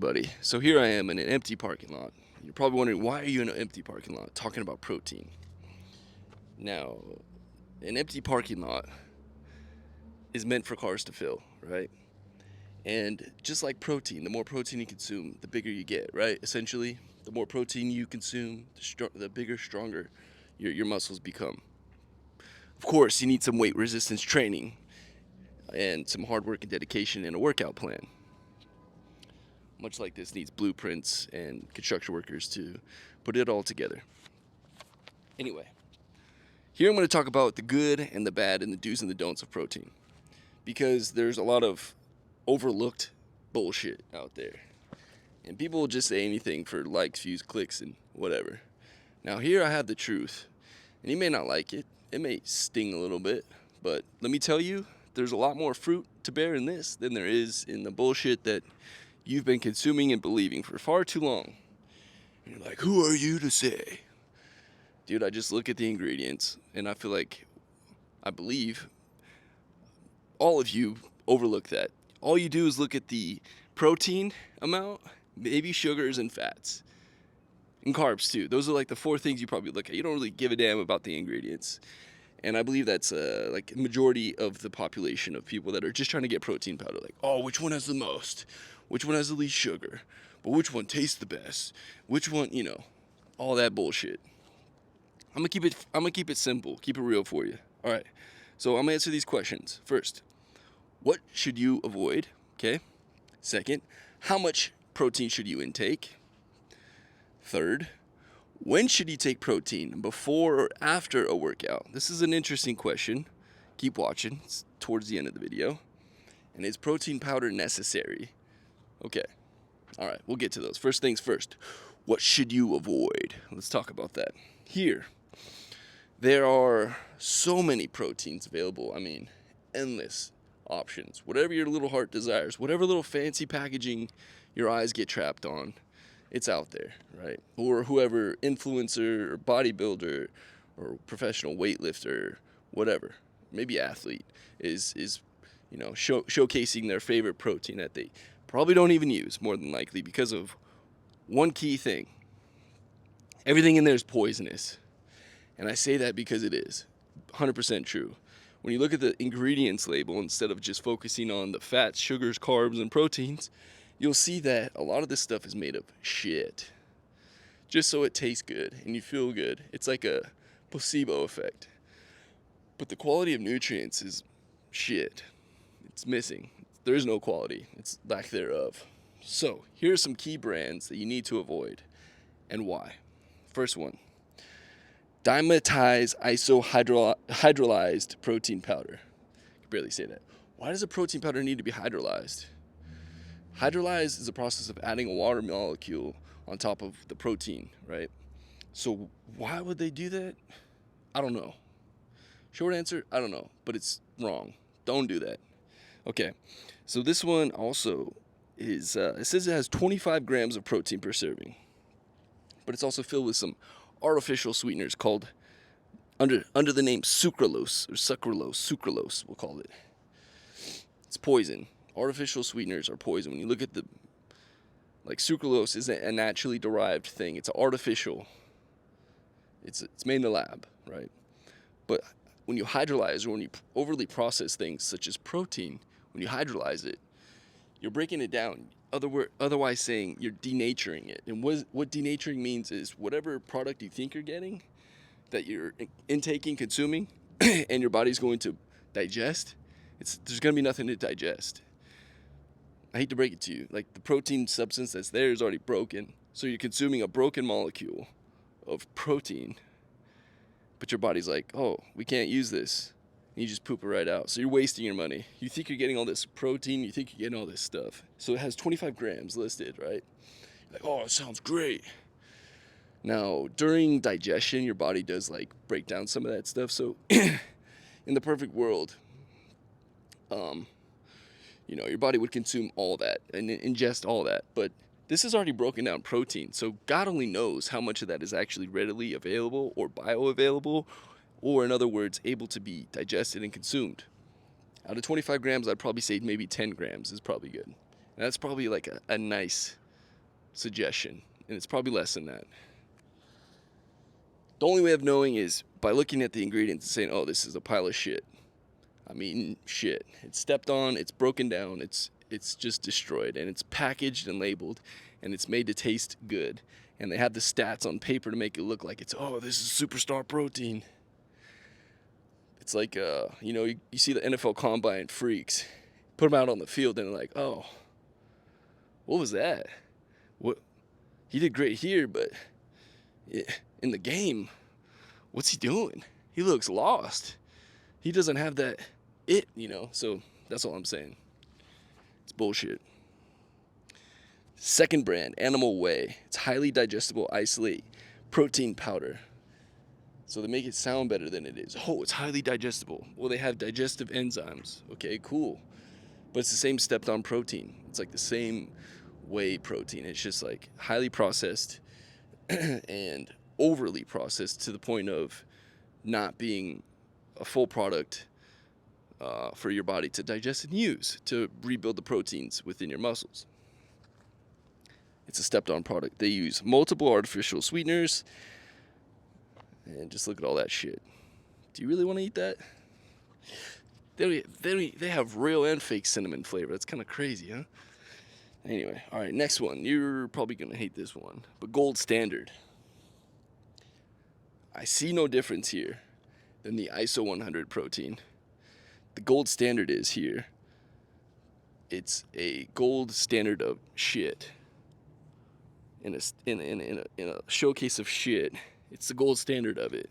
Buddy, so here I am in an empty parking lot. You're probably wondering, why are you in an empty parking lot talking about protein? Now, an empty parking lot is meant for cars to fill, right? And just like protein, the more protein you consume, the bigger you get, right? Essentially, the more protein you consume, the bigger, stronger your muscles become. Of course, you need some weight resistance training and some hard work and dedication and a workout plan. Much like this needs blueprints and construction workers to put it all together. Anyway, here I'm going to talk about the good and the bad and the do's and the don'ts of protein, because there's a lot of overlooked bullshit out there, and people will just say anything for likes, views, clicks, and whatever. Now here I have the truth, and you may not like it. It may sting a little bit, but let me tell you, there's a lot more fruit to bear in this than there is in the bullshit that you've been consuming and believing for far too long. And you're like, who are you to say? Dude, I just look at the ingredients, and I believe all of you overlook that. All you do is look at the protein amount, maybe sugars and fats, and carbs too. Those are like the four things you probably look at. You don't really give a damn about the ingredients. And I believe that's like a majority of the population of people that are just trying to get protein powder. Like, oh, which one has the most? Which one has the least sugar? But which one tastes the best? Which one, all that bullshit. I'm gonna keep it simple, keep it real for you. All right. So I'm gonna answer these questions. First, what should you avoid? Okay. Second, how much protein should you intake? Third, when should you take protein, before or after a workout? This is an interesting question. Keep watching. It's towards the end of the video. And is protein powder necessary? Okay. All right, we'll get to those. First things first. What should you avoid? Let's talk about that. Here, there are so many proteins available. I mean, endless options. Whatever your little heart desires, whatever little fancy packaging your eyes get trapped on, it's out there, right? Or whoever influencer or bodybuilder or professional weightlifter, whatever, maybe athlete is showcasing their favorite protein that they probably don't even use, more than likely, because of one key thing. Everything in there is poisonous. And I say that because it is 100% true. When you look at the ingredients label, instead of just focusing on the fats, sugars, carbs, and proteins, you'll see that a lot of this stuff is made of shit. Just so it tastes good and you feel good. It's like a placebo effect. But the quality of nutrients is shit. It's missing. There is no quality. It's lack thereof. So, here are some key brands that you need to avoid and why. First one, dimetized hydrolyzed protein powder. I can barely say that. Why does a protein powder need to be hydrolyzed? Hydrolyzed is a process of adding a water molecule on top of the protein, right? So why would they do that? I don't know. Short answer, I don't know, but it's wrong. Don't do that. Okay, so this one also is, it says it has 25 grams of protein per serving, but it's also filled with some artificial sweeteners called, under the name sucralose, or sucralose, we'll call it. It's poison. Artificial sweeteners are poison. When you look at sucralose isn't a naturally derived thing. It's artificial. It's made in the lab, right? But when you hydrolyze, or when you overly process things such as protein, when you hydrolyze it, you're breaking it down. Otherwise saying you're denaturing it. And what denaturing means is whatever product you think you're getting, that you're intaking, consuming, and your body's going to digest, there's going to be nothing to digest. I hate to break it to you. Like, the protein substance that's there is already broken. So you're consuming a broken molecule of protein. But your body's like, oh, we can't use this. And you just poop it right out. So you're wasting your money. You think you're getting all this protein. You think you're getting all this stuff. So it has 25 grams listed, right? You're like, oh, it sounds great. Now, during digestion, your body does, break down some of that stuff. So in the perfect world, your body would consume all that and ingest all that. But this is already broken down protein. So God only knows how much of that is actually readily available or bioavailable, or in other words, able to be digested and consumed. Out of 25 grams, I'd probably say maybe 10 grams is probably good. And that's probably like a nice suggestion, and it's probably less than that. The only way of knowing is by looking at the ingredients and saying, oh, this is a pile of shit. I'm eating shit. It's stepped on, it's broken down, it's just destroyed, and it's packaged and labeled, and it's made to taste good. And they have the stats on paper to make it look like it's, oh, this is superstar protein. It's like, you see the NFL Combine freaks, put them out on the field, and they're like, oh, what was that? What? He did great here, but in the game, what's he doing? He looks lost. He doesn't have that so that's all I'm saying. It's bullshit. Second brand, Animal Whey. It's highly digestible isolate protein powder. So they make it sound better than it is. Oh, it's highly digestible. Well, they have digestive enzymes. Okay, cool. But it's the same stepped on protein. It's like the same whey protein. It's just like highly processed and overly processed to the point of not being a full product for your body to digest and use to rebuild the proteins within your muscles. It's a stepped on product. They use multiple artificial sweeteners. And just look at all that shit. Do you really want to eat that? They have real and fake cinnamon flavor. That's kind of crazy, huh? Anyway, all right, next one. You're probably going to hate this one. But Gold Standard. I see no difference here than the ISO 100 protein. The Gold Standard is here. It's a gold standard of shit. In a showcase of shit. It's the gold standard of it.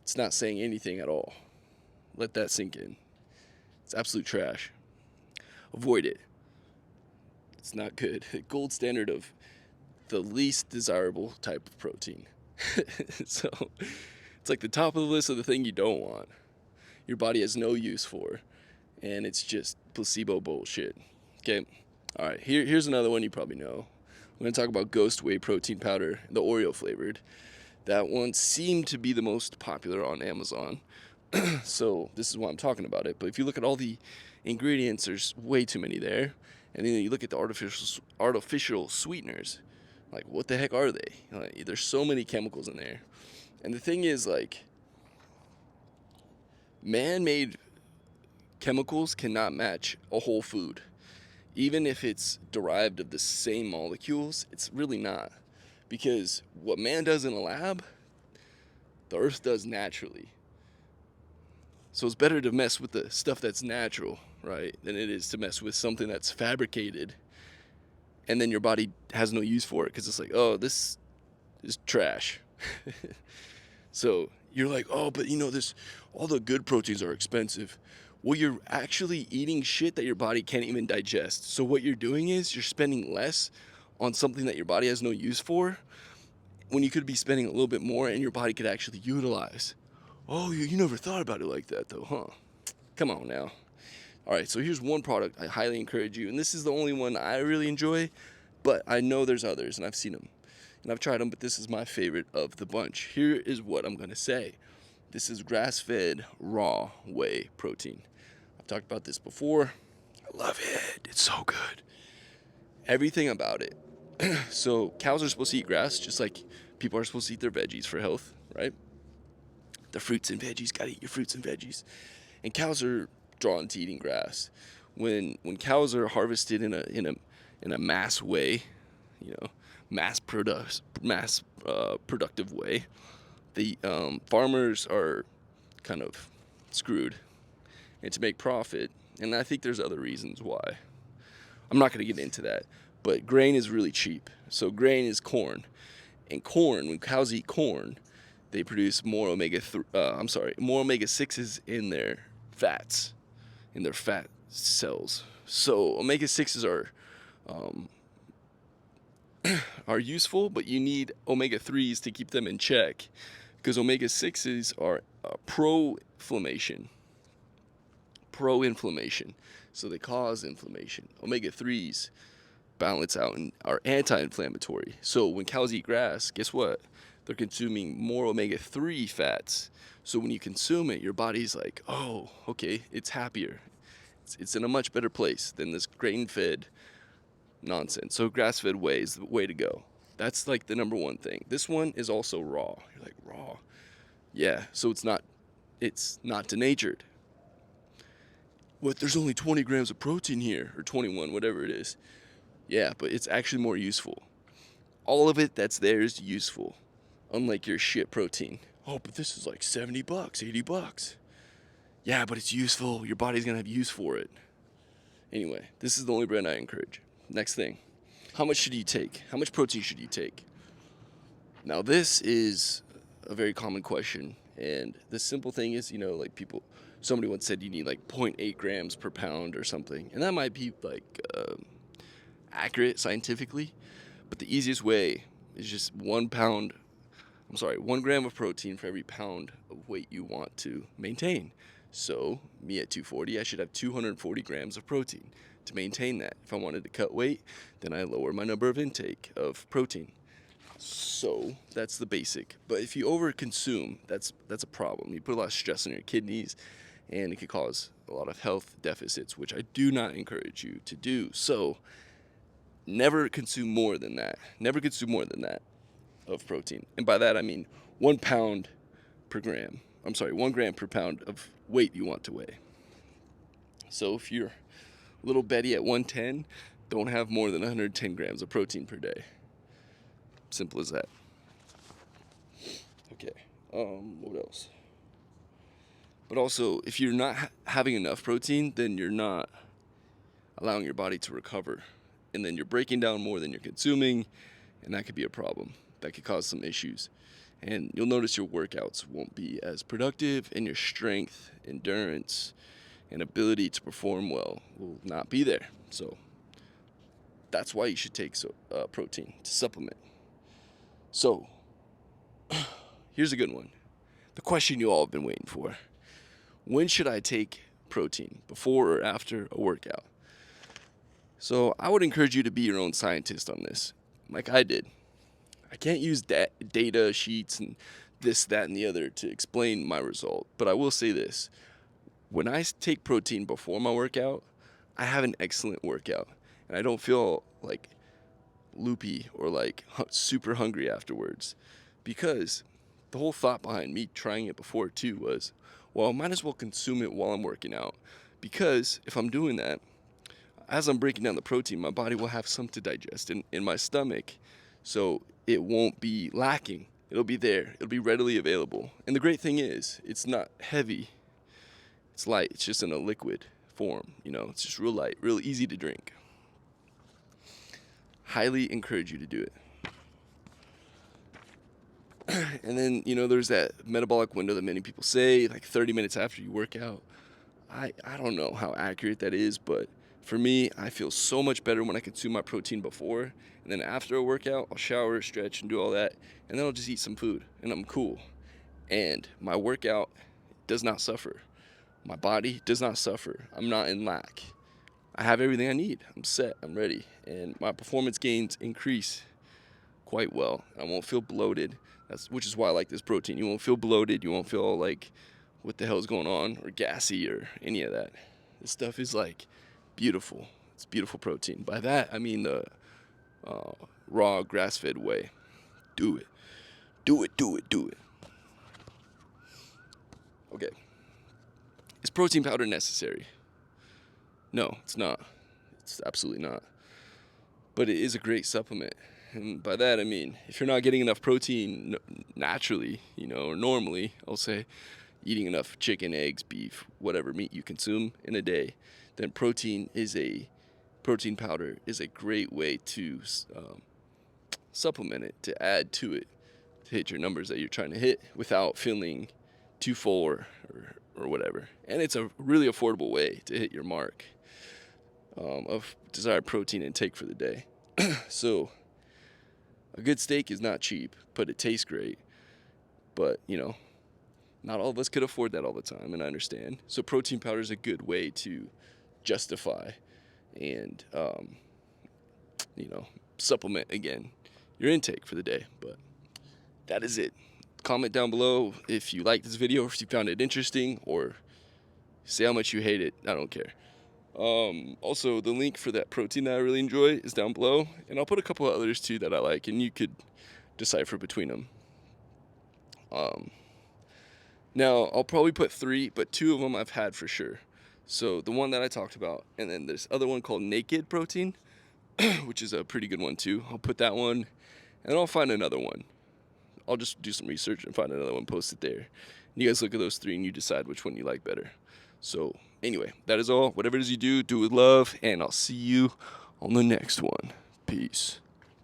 It's not saying anything at all. Let that sink in. It's absolute trash. Avoid it. It's not good. Gold standard of the least desirable type of protein. So it's like the top of the list of the thing you don't want. Your body has no use for. And it's just placebo bullshit. Okay? All right, here's another one you probably know. I'm going to talk about Ghost Whey Protein Powder, the Oreo flavored. That one seemed to be the most popular on Amazon. So this is why I'm talking about it. But if you look at all the ingredients, there's way too many there. And then you look at the artificial sweeteners. Like, what the heck are they? Like, there's so many chemicals in there. And the thing is, like, man-made chemicals cannot match a whole food. Even if it's derived of the same molecules, it's really not. Because what man does in a lab, the earth does naturally. So it's better to mess with the stuff that's natural, right, than it is to mess with something that's fabricated and then your body has no use for it because it's like, oh, this is trash. So you're like, oh, but all the good proteins are expensive. Well, you're actually eating shit that your body can't even digest. So what you're doing is you're spending less on something that your body has no use for when you could be spending a little bit more and your body could actually utilize. Oh, you never thought about it like that though, huh? Come on now. All right, so here's one product I highly encourage you, and this is the only one I really enjoy, but I know there's others, and I've seen them, and I've tried them, but this is my favorite of the bunch. Here is what I'm going to say. This is grass-fed raw whey protein. I've talked about this before. I love it. It's so good. Everything about it. So cows are supposed to eat grass, just like people are supposed to eat their veggies for health, right? The fruits and veggies, gotta eat your fruits and veggies. And cows are drawn to eating grass. When cows are harvested in a mass way, mass productive way, the farmers are kind of screwed. And to make profit, and I think there's other reasons why. I'm not going to get into that, but grain is really cheap. So grain is corn, and corn, when cows eat corn, they produce more omega 6s in their fats, in their fat cells. So omega 6s are useful, but you need omega 3s to keep them in check, because omega 6s are pro-inflammation, so they cause inflammation. Omega 3s balance out and are anti-inflammatory. So when cows eat grass, guess what? They're consuming more omega 3 fats. So when you consume it, your body's like, oh, okay, it's happier. It's in a much better place than this grain-fed, nonsense. So grass-fed whey is the way to go. That's like the number one thing. This one is also raw. You're like, raw? Yeah, so it's not denatured. What, there's only 20 grams of protein here, or 21, whatever it is. Yeah, but it's actually more useful. All of it that's there is useful, unlike your shit protein. Oh, but this is like $70, $80. Yeah, but it's useful. Your body's gonna have use for it. Anyway, this is the only brand I encourage. Next thing, how much should you take? How much protein should you take? Now, this is a very common question, and the simple thing is, like somebody once said you need like 0.8 grams per pound or something, and that might be like accurate scientifically, but the easiest way is just 1 gram of protein for every pound of weight you want to maintain. So me at 240, I should have 240 grams of protein to maintain that. If I wanted to cut weight, then I lower my number of intake of protein. So that's the basic. But if you overconsume, that's a problem. You put a lot of stress on your kidneys, and it could cause a lot of health deficits, which I do not encourage you to do. So never consume more than that. Never consume more than that of protein. And by that I mean 1 gram per pound of weight you want to weigh. So if you're little Betty at 110, don't have more than 110 grams of protein per day. Simple as that. Okay, what else? But also, if you're not having enough protein, then you're not allowing your body to recover. And then you're breaking down more than you're consuming, and that could be a problem. That could cause some issues. And you'll notice your workouts won't be as productive, and your strength, endurance, and ability to perform well will not be there. So that's why you should take protein to supplement. So here's a good one. The question you all have been waiting for. When should I take protein? Before or after a workout? So I would encourage you to be your own scientist on this, like I did. I can't use data sheets and this, that, and the other to explain my result. But I will say this. When I take protein before my workout, I have an excellent workout. And I don't feel like loopy or like super hungry afterwards. Because the whole thought behind me trying it before too was, well, I might as well consume it while I'm working out. Because if I'm doing that, as I'm breaking down the protein, my body will have some to digest in my stomach. So it won't be lacking. It'll be there. It'll be readily available. And the great thing is, it's not heavy. It's light. It's just in a liquid form. It's just real light, real easy to drink. Highly encourage you to do it. And then, there's that metabolic window that many people say, like 30 minutes after you work out. I don't know how accurate that is, but for me, I feel so much better when I consume my protein before. And then after a workout, I'll shower, stretch, and do all that. And then I'll just eat some food, and I'm cool. And my workout does not suffer. My body does not suffer. I'm not in lack. I have everything I need. I'm set. I'm ready. And my performance gains increase quite well. I won't feel bloated. Which is why I like this protein. You won't feel bloated. You won't feel like, what the hell is going on, or gassy, or any of that. This stuff is like beautiful. It's beautiful protein. By that, I mean the raw grass-fed whey. Do it. Do it, do it, do it. Okay. Is protein powder necessary? No, it's not. It's absolutely not. But it is a great supplement. And by that, I mean, if you're not getting enough protein naturally, or normally, I'll say, eating enough chicken, eggs, beef, whatever meat you consume in a day, then protein powder is a great way to supplement it, to add to it, to hit your numbers that you're trying to hit without feeling too full or whatever. And it's a really affordable way to hit your mark of desired protein intake for the day. So a good steak is not cheap, but it tastes great. But, not all of us could afford that all the time, and I understand. So protein powder is a good way to justify and, supplement, again, your intake for the day. But that is it. Comment down below if you liked this video, or if you found it interesting, or say how much you hate it. I don't care. Also, the link for that protein that I really enjoy is down below, and I'll put a couple of others too that I like, and you could decipher between them. Now, I'll probably put 3, but 2 of them I've had for sure. So the one that I talked about, and then this other one called Naked Protein, which is a pretty good one too. I'll put that one, and I'll find another one. I'll just do some research and find another one, post it there. And you guys look at those 3 and you decide which one you like better. So anyway, that is all. Whatever it is you do, do with love, and I'll see you on the next one. Peace.